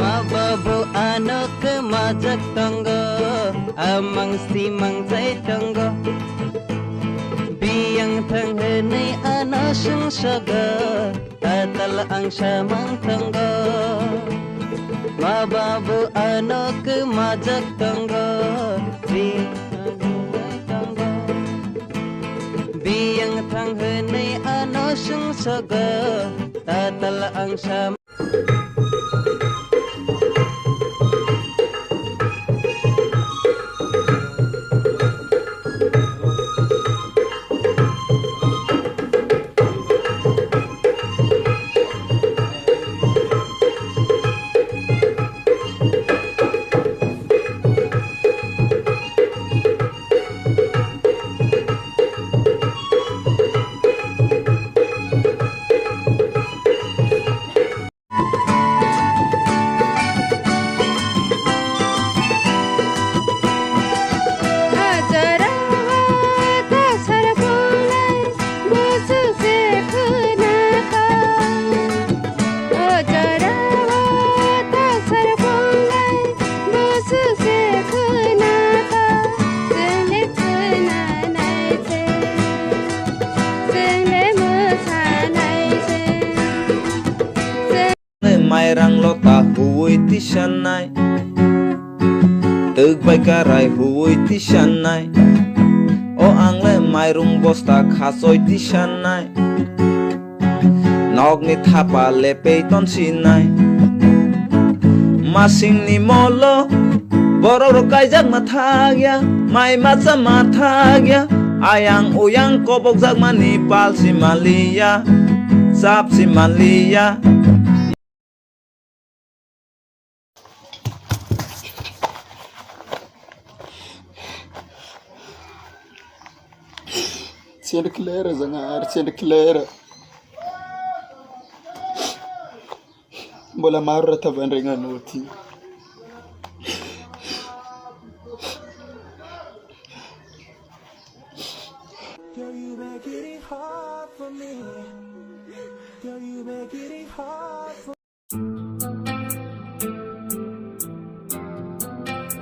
Mababu ano ke majak tangga amang simang cai tangga biyang thang henai ana sung saga tatal ang samang tangga mababu ano ke majak tangga biyang thang henai ana sung saga tatal ang samang Mairang lota huwi ti shanai Tug bai karai huwi ti shanai O angle mairung bosta khasoi ti shanai Nog ni thapa lepei ton sinai Masing ni molo Borok kaijak mathagya Mai macha mathagya Ayang uyang kobok jak mani pal si malia Sap si malia Sendo clara, zangar, sendo clara. Bola marra taban ringan uti. Girl, you make it hard for me. Girl, you make it hard for me.